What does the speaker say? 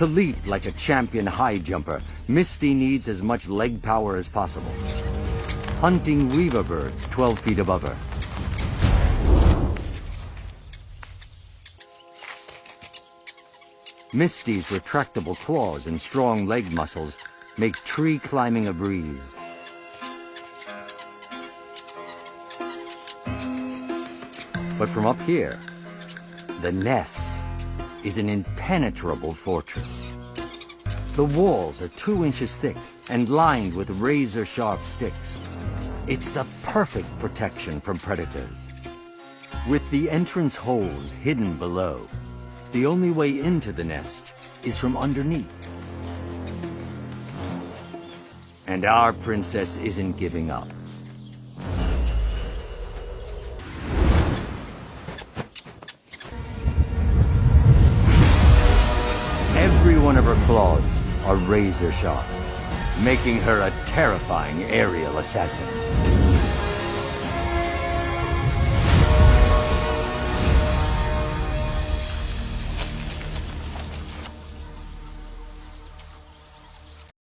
To leap like a champion high jumper, Misty needs as much leg power as possible. Hunting weaver birds 12 feet above her. Misty's retractable claws and strong leg muscles make tree climbing a breeze. But from up here, the nest is an impenetrable fortress. The walls are 2 inches thick and lined with razor-sharp sticks. It's the perfect protection from predators. With the entrance holes hidden below, the only way into the nest is from underneath. And our princess isn't giving up. Every one of her claws are razor sharp, making her a terrifying aerial assassin.